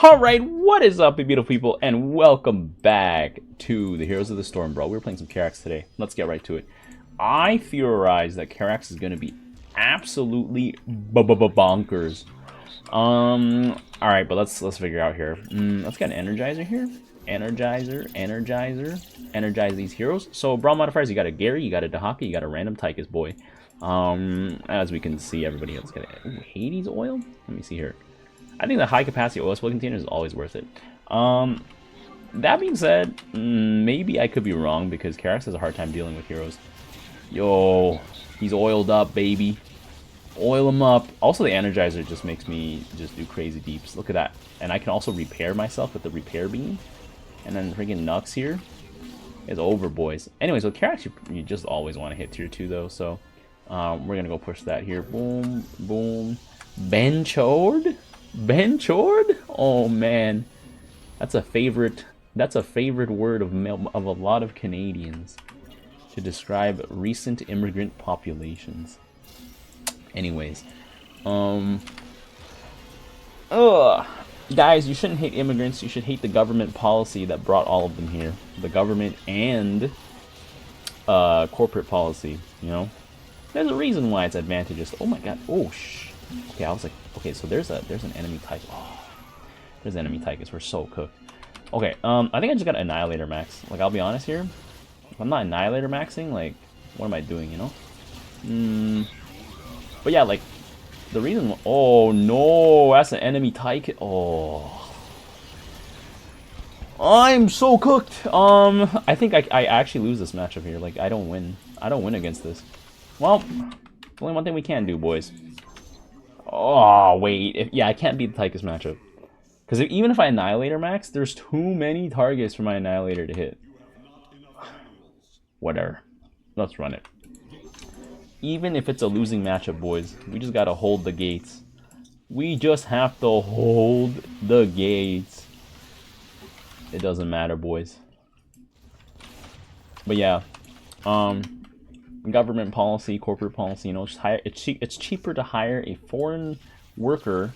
Alright, what is up, you beautiful people, and welcome back to the Heroes of the Storm, bro. We're playing some Carax today. Let's get right to it. I theorize that Carax is going to be absolutely bonkers. Alright, but let's figure out here. Let's get an Energizer here. Energizer. Energize these heroes. So, Brawl modifiers, you got a Gary, you got a DEHAKA, you got a random Tychus boy. As we can see, everybody else got a Hades oil? Let me see here. I think the high capacity oil spill container is always worth it. That being said, maybe I could be wrong because Carax has a hard time dealing with heroes. Yo, he's oiled up, baby. Oil him up. Also, the Energizer just makes me just do crazy deeps. Look at that. And I can also repair myself with the repair beam. And then freaking Nux here is over, boys. Anyways, with Carax, you just always want to hit tier 2, though. So we're going to go push that here. Boom, boom. Benchord? Benchord? Oh man, that's a favorite word of a lot of Canadians to describe recent immigrant populations. Anyways, guys, you shouldn't hate immigrants. You should hate the government policy that brought all of them here. The government and corporate policy. You know, there's a reason why it's advantageous. Oh my god. Oh shh. Okay, I was like, okay, so there's an enemy Tychus. Oh, there's an enemy Tychus. We're so cooked. Okay, I think I just got Annihilator max. Like, I'll be honest here. If I'm not Annihilator maxing, like, what am I doing, you know? But yeah, like, the reason... Oh, no, that's an enemy Tychus. Oh. I'm so cooked. I think I actually lose this matchup here. Like, I don't win. I don't win against this. Well, there's only one thing we can do, boys. Oh, wait. Yeah, I can't beat the Tychus matchup. Because even if I Annihilator max, there's too many targets for my Annihilator to hit. Whatever. Let's run it. Even if it's a losing matchup, boys, we just gotta hold the gates. We just have to hold the gates. It doesn't matter, boys. But yeah. Government policy, corporate policy, you know, just hire, it's cheaper to hire a foreign worker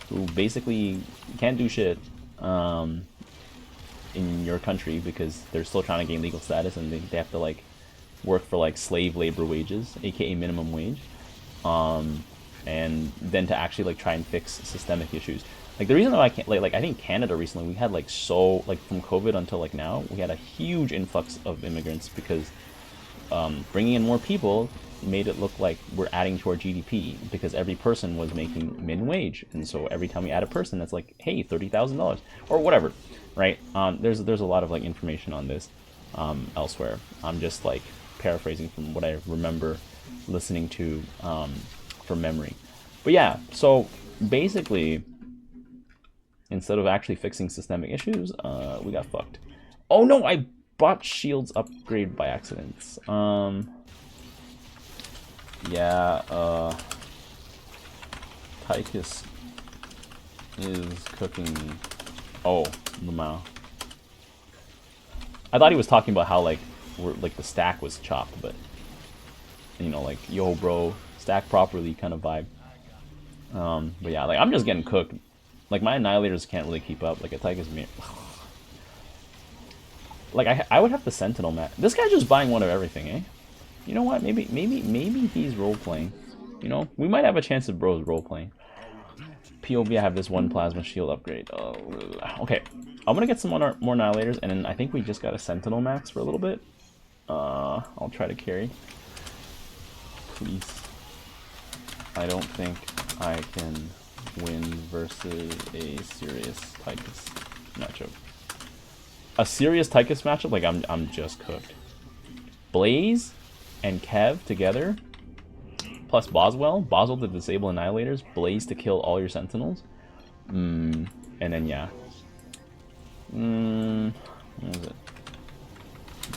who basically can't do shit in your country because they're still trying to gain legal status and they have to like work for like slave labor wages, aka minimum wage, and then to actually like try and fix systemic issues. Like the reason that I can't like I think Canada recently we had like from COVID until like now we had a huge influx of immigrants because bringing in more people made it look like we're adding to our GDP because every person was making min wage, and so every time we add a person, that's like, hey, $30,000 or whatever, right? There's a lot of like information on this elsewhere. I'm just like paraphrasing from what I remember listening to from memory. But yeah, so basically, instead of actually fixing systemic issues, we got fucked. Oh no, I bought shields upgrade by accident. Yeah, Tychus is cooking me. Oh, Lamau. I thought he was talking about how like the stack was chopped, but you know, like, yo bro, stack properly kind of vibe. But yeah, like I'm just getting cooked. Like my Annihilators can't really keep up. Like a Tychus me. Like I would have the Sentinel map. This guy's just buying one of everything, eh? You know what? Maybe he's role playing. You know, we might have a chance of bros role playing. POV, I have this one plasma shield upgrade. Oh, okay. I'm gonna get some more Annihilators, and then I think we just got a Sentinel max for a little bit. I'll try to carry. Please. I don't think I can win versus a serious Tychus matchup. A serious Tychus matchup, like I'm just cooked. Blaze and Kev together, plus Boswell to disable Annihilators, Blaze to kill all your Sentinels, and then yeah, what is it?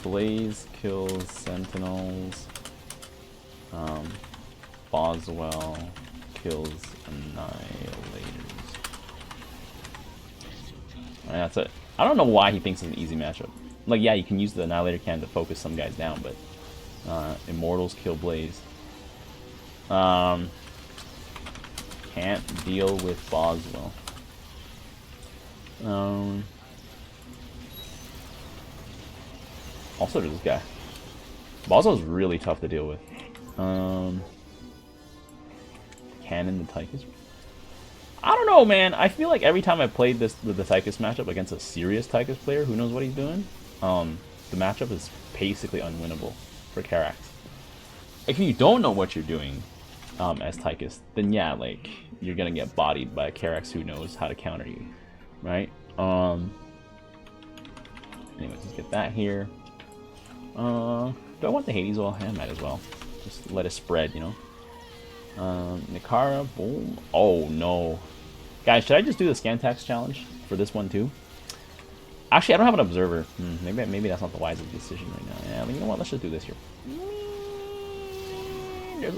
Blaze kills Sentinels, Boswell kills Annihilators. And that's it. I don't know why he thinks it's an easy matchup. Like, yeah, you can use the Annihilator cannon to focus some guys down, but Immortals kill Blaze. Can't deal with Boswell. Also, there's this guy. Boswell's really tough to deal with. Cannon the Tychus. I don't know, man. I feel like every time I played this with the Tychus matchup against a serious Tychus player who knows what he's doing, the matchup is basically unwinnable for Carax. If you don't know what you're doing as Tychus, then yeah, like, you're gonna get bodied by a Carax who knows how to counter you, right? Anyways, let's get that here. Do I want the Hades oil? I might as well. Just let it spread, you know? Nikara, boom. Oh, no. Guys, should I just do the scan tax challenge for this one, too? Actually, I don't have an observer. Maybe that's not the wisest decision right now. Yeah, you know what? Let's just do this here.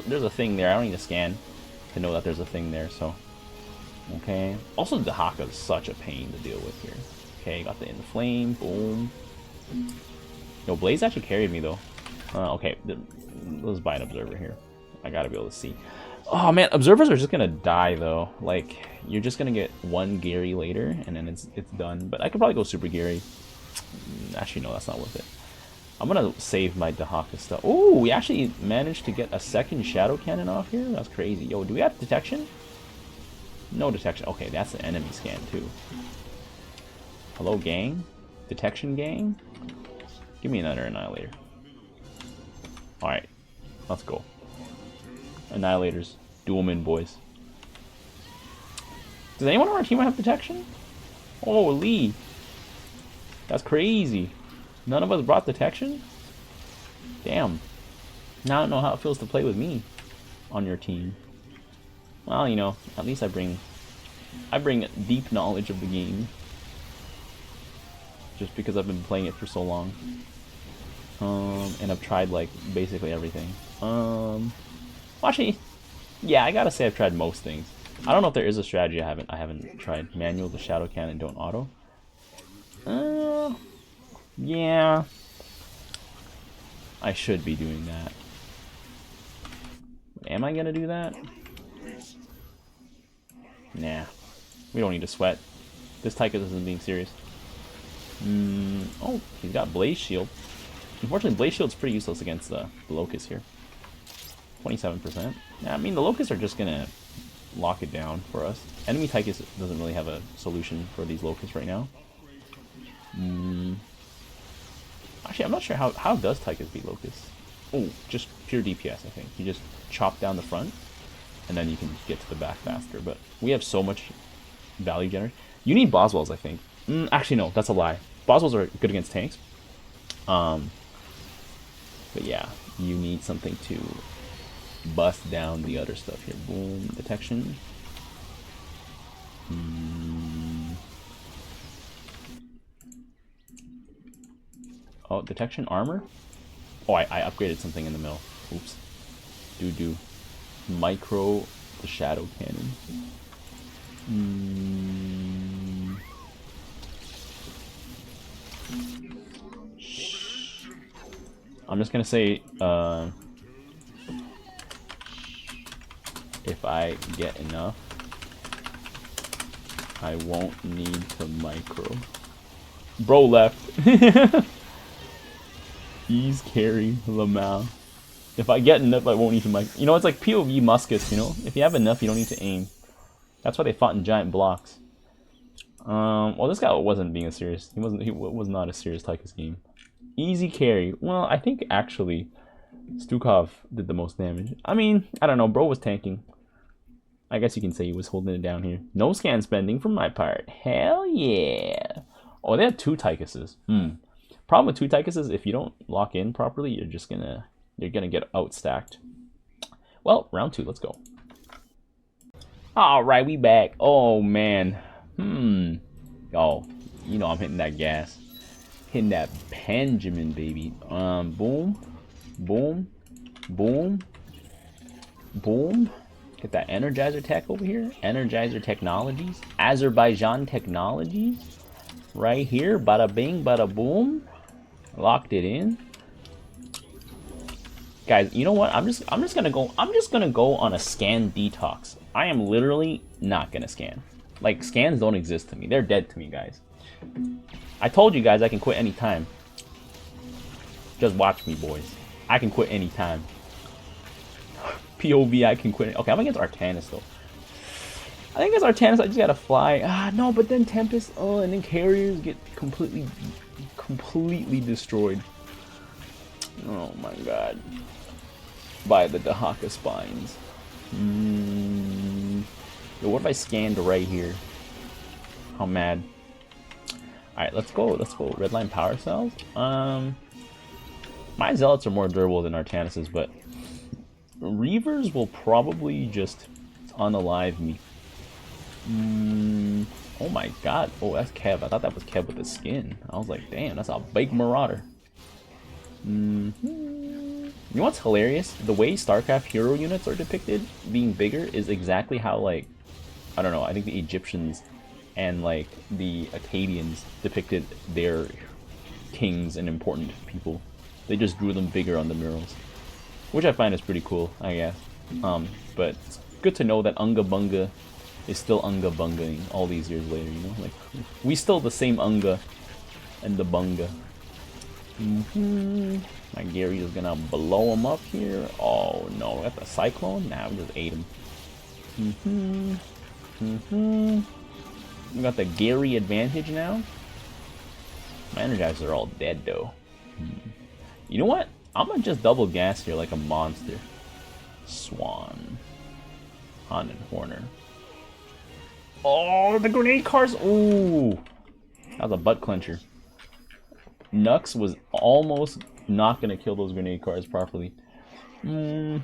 There's a thing there. I don't need to scan to know that there's a thing there, so... Okay. Also, the DEHAKA is such a pain to deal with here. Okay, got the In the Flame. Boom. No, Blaze actually carried me, though. Okay, let's buy an observer here. I gotta be able to see. Oh man, observers are just gonna die though. Like, you're just gonna get one Gary later, and then it's done. But I could probably go Super Gary. Actually, no, that's not worth it. I'm gonna save my DEHAKA stuff. Oh, we actually managed to get a second Shadow Cannon off here. That's crazy. Yo, do we have detection? No detection. Okay, that's the enemy scan too. Hello, gang. Detection gang. Give me another Annihilator. Alright, let's go. Annihilators. Do them in, boys. Does anyone on our team have detection? Oh, Lee. That's crazy. None of us brought detection? Damn. Now I don't know how it feels to play with me on your team. Well, you know, at least I bring deep knowledge of the game. Just because I've been playing it for so long. And I've tried, like, basically everything. Actually, yeah, I gotta say I've tried most things. I don't know if there is a strategy I haven't tried. Manual, the Shadow Cannon, don't auto. Yeah. I should be doing that. Am I gonna do that? Nah. We don't need to sweat. This Tychus isn't being serious. Oh, he's got Blaze Shield. Unfortunately, Blaze Shield's pretty useless against the Locust here. 27%. Yeah, I mean, the Locusts are just gonna lock it down for us. Enemy Tychus doesn't really have a solution for these Locusts right now. Actually, I'm not sure how does Tychus beat Locusts. Oh, just pure DPS, I think. You just chop down the front, and then you can get to the back faster. But we have so much value generation. You need Boswells, I think. Actually, no, that's a lie. Boswells are good against tanks. But yeah, you need something to bust down the other stuff here. Boom, detection. Oh, detection, armor? Oh, I upgraded something in the middle. Oops. Do. Micro, the Shadow Cannon. I'm just gonna say, if I get enough, I won't need to micro. Bro left. He's carry Lamau. If I get enough, I won't need to micro. You know, it's like POV muskets, you know? If you have enough, you don't need to aim. That's why they fought in giant blocks. Well, this guy wasn't being a serious. He was not a serious Tychus game. Easy carry. Well, I think actually Stukov did the most damage. I mean, I don't know. Bro was tanking. I guess you can say he was holding it down here. No scan spending from my part. Hell yeah. Oh, they had two Tychuses. Problem with two Tychuses, if you don't lock in properly, you're gonna get outstacked. Well, round 2. Let's go. All right, we back. Oh man. Oh, you know I'm hitting that gas. Hitting that Benjamin, baby. Boom. Boom. Boom. Boom. Get that Energizer tech over here. Energizer Technologies. Azerbaijan Technologies. Right here. Bada bing, bada boom. Locked it in. Guys, you know what? I'm just gonna go on a scan detox. I am literally not gonna scan. Like, scans don't exist to me. They're dead to me, guys. I told you guys I can quit anytime. Just watch me, boys. I can quit anytime. POV, I can quit. Okay, I'm against Artanis, though. I think against Artanis, I just gotta fly. Ah, no, but then Tempest, oh, and then Carriers get completely destroyed. Oh my god. By the DEHAKA spines. Yo, what if I scanned right here? How mad. Alright, let's go. Redline power cells. My Zealots are more durable than Artanis's, but Reavers will probably just unalive me. Oh my god. Oh, that's Kev. I thought that was Kev with the skin. I was like, damn, that's a big Marauder. You know what's hilarious? The way Starcraft hero units are depicted being bigger is exactly how, like, I don't know, I think the Egyptians and, like, the Akkadians depicted their kings and important people. They just drew them bigger on the murals, which I find is pretty cool, I guess. But it's good to know that Unga Bunga is still Unga Bungaing all these years later, you know? Like, we still the same Unga and the Bunga. My Gary is gonna blow him up here. Oh no, we got the Cyclone? Nah, we just ate him. We got the Gary advantage now. My Energizers are all dead though. You know what? I'm gonna just double gas here like a monster. Swan. Han and Horner. Oh, the grenade cars! Ooh! That was a butt clencher. Nux was almost not gonna kill those grenade cars properly. I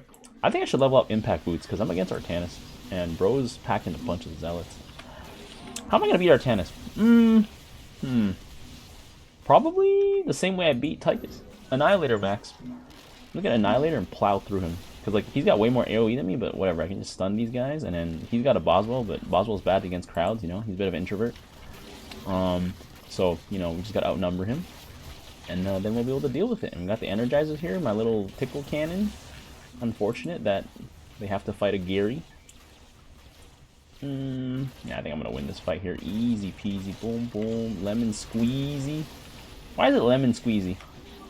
think I should level up impact boots because I'm against Artanis. And bro's packing a bunch of Zealots. How am I gonna beat Artanis? Probably the same way I beat Tychus. Annihilator max. Look at Annihilator and plow through him. Because, like, he's got way more AoE than me, but whatever. I can just stun these guys. And then he's got a Boswell, but Boswell's bad against crowds, you know? He's a bit of an introvert. So, you know, we just gotta outnumber him. And then we'll be able to deal with it. And we got the Energizers here, my little tickle cannon. Unfortunate that they have to fight a Gary. Yeah, I think I'm gonna win this fight here. Easy peasy, boom, boom. Lemon squeezy. Why is it lemon squeezy?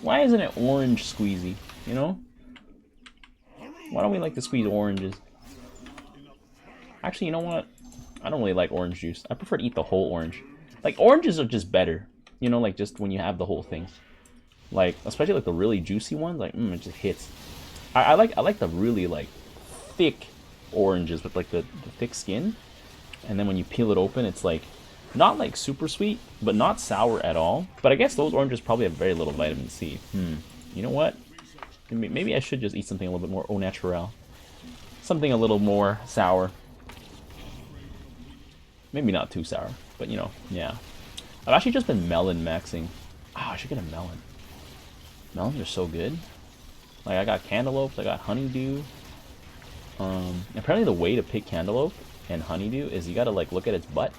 Why isn't it orange squeezy? You know? Why don't we like to squeeze oranges? Actually, you know what? I don't really like orange juice. I prefer to eat the whole orange. Like, oranges are just better. You know, like, just when you have the whole thing. Like, especially, like, the really juicy ones. Like, it just hits. I like the really, like, thick oranges with, like, the thick skin. And then when you peel it open, it's, like, not, like, super sweet, but not sour at all. But I guess those oranges probably have very little vitamin C. You know what? Maybe I should just eat something a little bit more au naturel. Something a little more sour. Maybe not too sour, but, you know, yeah. I've actually just been melon maxing. Oh, I should get a melon. Melons are so good. Like, I got cantaloupes, I got honeydew. Apparently the way to pick cantaloupe and honeydew is you gotta, like, look at its butt.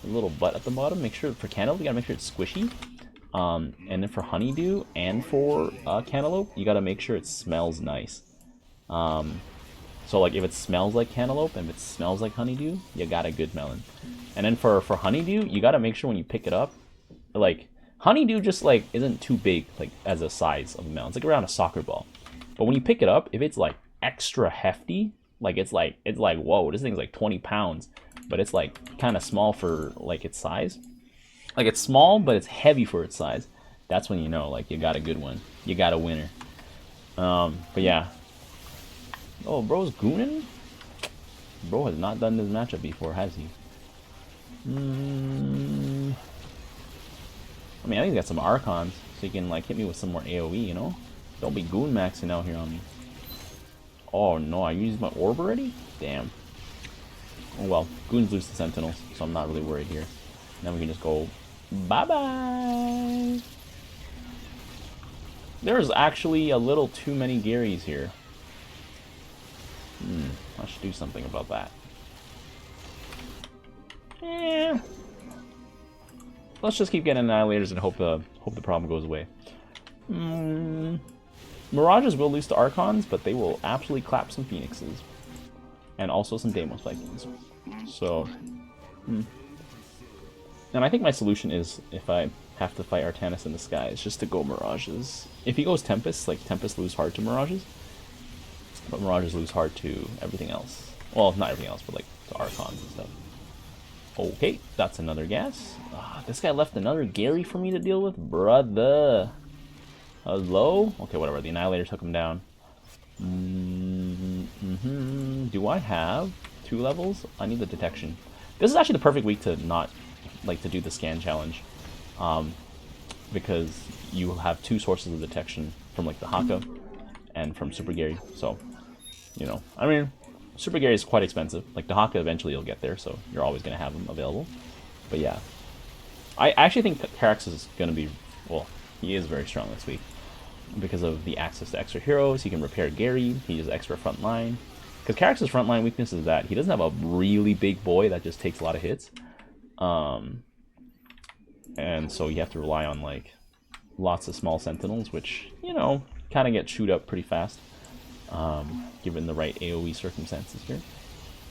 The little butt at the bottom. Make sure, for cantaloupe, you gotta make sure it's squishy. And then for honeydew and for cantaloupe, you gotta make sure it smells nice. So, like, if it smells like cantaloupe and if it smells like honeydew, you got a good melon. And then for honeydew, you gotta make sure when you pick it up, like, honeydew just, like, isn't too big, like, as a size of a melon. It's like around a soccer ball. But when you pick it up, if it's, like, extra hefty, like, it's like, whoa, this thing's like 20 pounds. But it's, like, kind of small for, like, its size. Like, it's small, but it's heavy for its size. That's when you know, like, you got a good one. You got a winner. But yeah. Oh, bro's gooning? Bro has not done this matchup before, has he? I mean, I think he's got some Archons, so he can, like, hit me with some more AoE, you know? Don't be goon maxing out here on me. Oh, no, I used my orb already? Damn. Oh, well. Goons lose to Sentinels, so I'm not really worried here. Then we can just go, bye-bye! There's actually a little too many Garys here. I should do something about that. Let's just keep getting Annihilators and hope the problem goes away. Mirages will lose to Archons, but they will absolutely clap some Phoenixes. And also some Deimos Vikings. So, And I think my solution is, if I have to fight Artanis in the sky, is just to go Mirages. If he goes Tempest, like Tempest lose hard to Mirages, but Mirages lose hard to everything else. Well, not everything else, but like to Archons and stuff. Okay, that's another gas. This guy left another Gary for me to deal with, brother. Hello? Okay, whatever. The Annihilator took him down. Do I have 2 levels? I need the detection. This is actually the perfect week to not like to do the scan challenge, because you have 2 sources of detection from like the DEHAKA and from Super Gary. So, you know, I mean, Super Gary is quite expensive. Like the DEHAKA eventually you'll get there, so you're always gonna have them available. But yeah, I actually think that Carax is gonna be, well, he is very strong this week because of the access to extra heroes. He can repair Gary. He has extra front line. Because Carax's frontline weakness is that he doesn't have a really big boy that just takes a lot of hits. And so you have to rely on like lots of small sentinels, which, you know, kind of get chewed up pretty fast, given the right AoE circumstances here.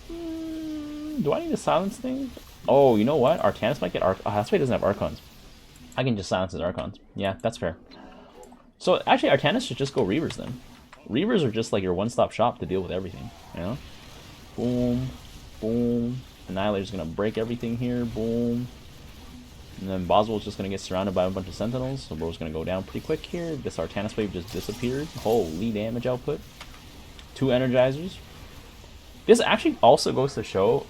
Do I need to silence things? Oh, you know what? Artanis might get Arch. Oh, that's why he doesn't have Archons. I can just silence his Archons. Yeah, that's fair. So actually, Artanis should just go Reavers then. Reavers are just like your one-stop shop to deal with everything, you know? Boom, boom. Annihilator's gonna break everything here, boom. And then Boswell's just gonna get surrounded by a bunch of sentinels, so bro's gonna go down pretty quick here. This Artanis wave just disappeared. Holy damage output. 2 Energizers. This actually also goes to show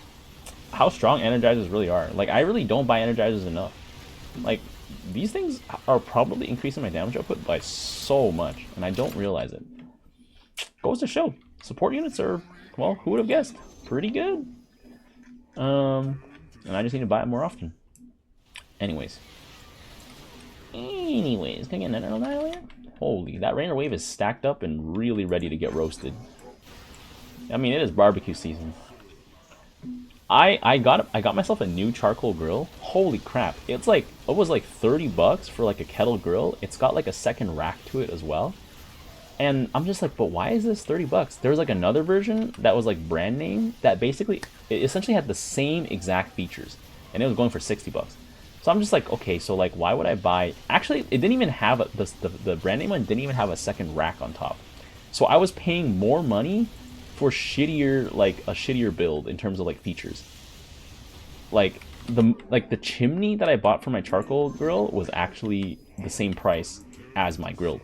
how strong Energizers really are. Like, I really don't buy Energizers enough. Like, these things are probably increasing my damage output by so much, and I don't realize it. Goes to show, support units are, well, who would have guessed? Pretty good. And I just need to buy it more often. Anyways, can I get an Annihilator? Holy, that Rainer wave is stacked up and really ready to get roasted. I mean, it is barbecue season. I got myself a new charcoal grill. Holy crap! It was like 30 bucks for like a kettle grill. It's got like a second rack to it as well. And I'm just like, but why is this 30 bucks? There was like another version that was like brand name that basically, it essentially had the same exact features, and it was going for 60 bucks. So I'm just like, okay, so like, why would I buy? Actually, it didn't even have the brand name one didn't even have a second rack on top. So I was paying more money for shittier, like a shittier build in terms of like features. Like the chimney that I bought for my charcoal grill was actually the same price as my grill.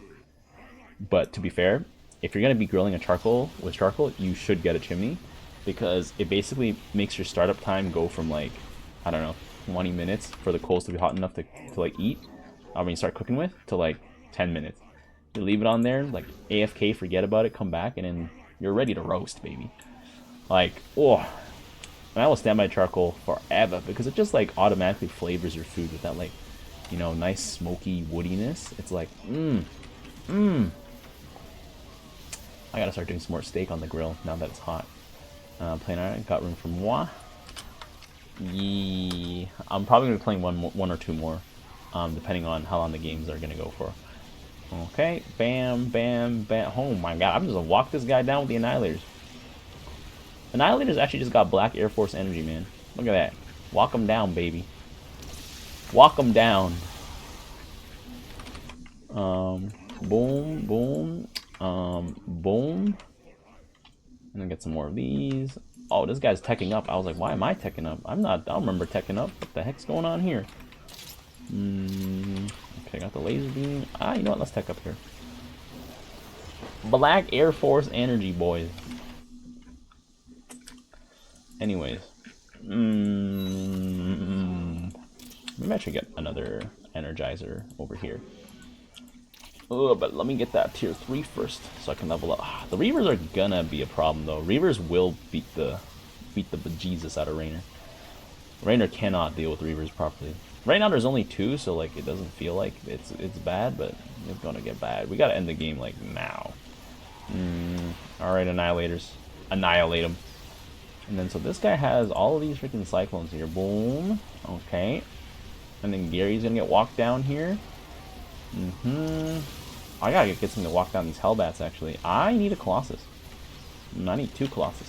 But to be fair, if you're gonna be grilling a charcoal with charcoal, you should get a chimney, because it basically makes your startup time go from like, I don't know, 20 minutes for the coals to be hot enough to like eat, when you start cooking with, to like 10 minutes. You leave it on there, like AFK, forget about it, come back, and then you're ready to roast, baby. Like, oh, and I will stand by charcoal forever because it just like automatically flavors your food with that, like, you know, nice smoky woodiness. It's like, I gotta start doing some more steak on the grill now that it's hot. Playing alright, got room for moi. Yeah, I'm probably gonna be playing one or two more, depending on how long the games are gonna go for. Okay, bam, bam, bam. Oh my god, I'm just gonna walk this guy down with the Annihilators. Annihilators actually just got Black Air Force energy, man. Look at that. Walk them down, baby. Walk them down. Boom, boom, boom. And then get some more of these. Oh, this guy's teching up. I was like, why am I teching up? I don't remember teching up. What the heck's going on here? Okay, got the laser beam. You know what? Let's tech up here. Black Air Force energy, boys. Anyways. Maybe I should get another Energizer over here. Oh, but let me get that tier 3 first so I can level up. The Reavers are gonna be a problem though. Reavers will beat the bejesus out of Rainer. Rainer cannot deal with Reavers properly. Right now there's only 2, so like it doesn't feel like it's bad, but it's gonna get bad. We gotta end the game like now. Alright, Annihilators. Annihilate them. And then so this guy has all of these freaking cyclones here. Boom. Okay. And then Gary's gonna get walked down here. I gotta get something to walk down these Hellbats actually. I need a Colossus. I need 2 Colossi.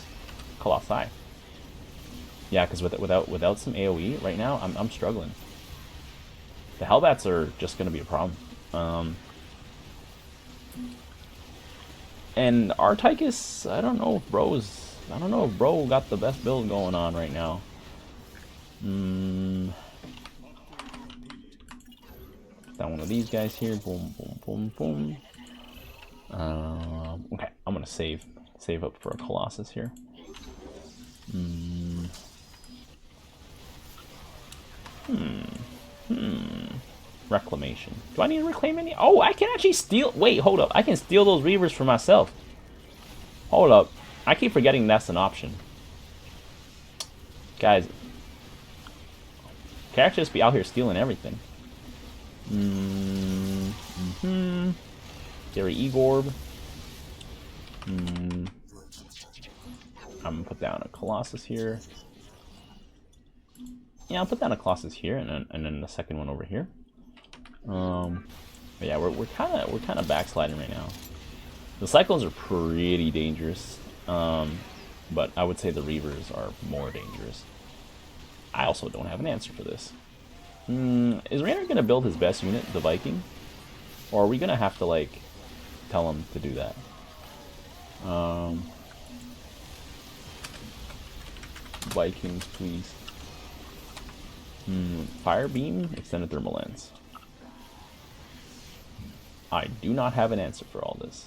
Yeah, because without some AoE right now, I'm struggling. The Hellbats are just gonna be a problem. And our Tychus, I don't know if bro got the best build going on right now. Put down one of these guys here. Boom, boom, boom, boom. Okay, I'm gonna save up for a Colossus here. Reclamation. Do I need to reclaim any? Oh, I can actually steal. Wait, hold up. I can steal those Reavers for myself. Hold up. I keep forgetting that's an option. Guys, Carax just be out here stealing everything. Gary Egorb. I'm gonna put down a Colossus here. Yeah, I'll put down a Colossus here, and then the second one over here. But yeah, we're kind of backsliding right now. The Cyclones are pretty dangerous, but I would say the Reavers are more dangerous. I also don't have an answer for this. Is Raynor gonna build his best unit, the Viking, or are we gonna have to like tell him to do that? Vikings, please. Fire beam, extended thermal lens. I do not have an answer for all this.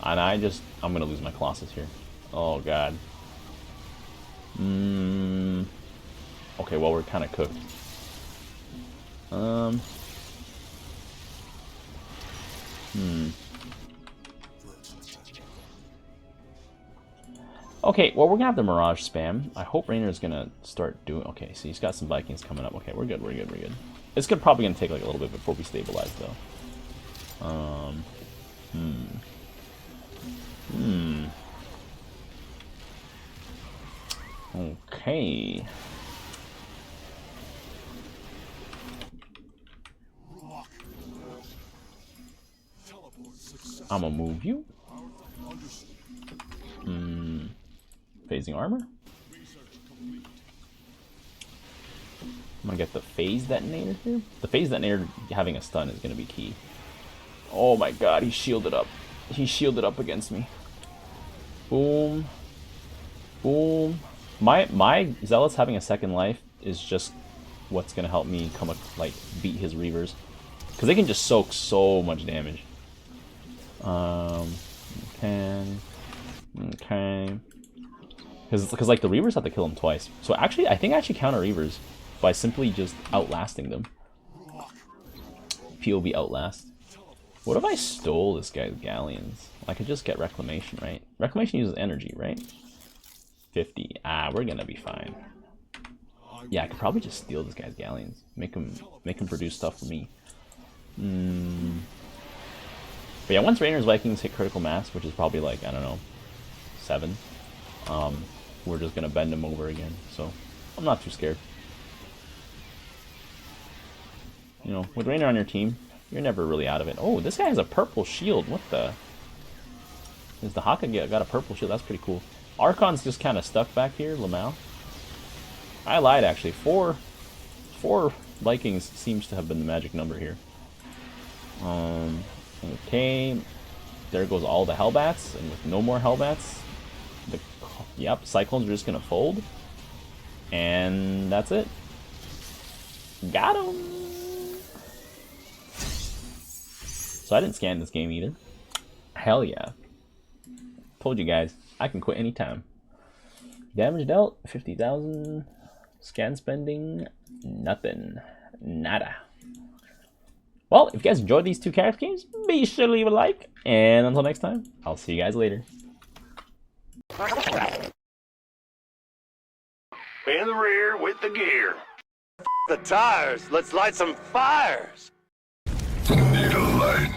And I'm gonna lose my Colossus here. Oh god. Okay, well we're kinda cooked. Okay, well we're gonna have the Mirage spam. I hope Raynor's gonna start doing. Okay, so he's got some Vikings coming up. Okay, we're good. It's probably gonna take like a little bit before we stabilize though. Okay. I'm gonna move you. Phasing armor. I'm gonna get the phase detonator here. The phase detonator having a stun is gonna be key. Oh my god, he shielded up. He shielded up against me. Boom. Boom. My Zealots having a second life is just what's gonna help me beat his Reavers. Because they can just soak so much damage. Okay. Because like the Reavers have to kill him twice. So actually, I think I actually counter Reavers by simply just outlasting them. POV outlast. What if I stole this guy's galleons? I could just get reclamation, right? Reclamation uses energy, right? 50. Ah, we're gonna be fine. Yeah, I could probably just steal this guy's galleons. Make him produce stuff for me. But yeah, once Raynor's Vikings hit critical mass, which is probably like, I don't know, 7, we're just gonna bend him over again. So I'm not too scared. You know, with Raynor on your team, you're never really out of it. Oh, this guy has a purple shield. What the? Is the DEHAKA got a purple shield? That's pretty cool. Archon's just kind of stuck back here. Lamau. I lied, actually. Four Vikings seems to have been the magic number here. Okay. There goes all the Hellbats, and with no more Hellbats, yep, Cyclones are just gonna fold. And that's it. Got him! So I didn't scan this game either. Hell yeah. Told you guys, I can quit anytime. Damage dealt, 50,000. Scan spending, nothing. Nada. Well, if you guys enjoyed these two Carax games, be sure to leave a like. And until next time, I'll see you guys later. In the rear with the gear. The tires, let's light some fires. Need a light.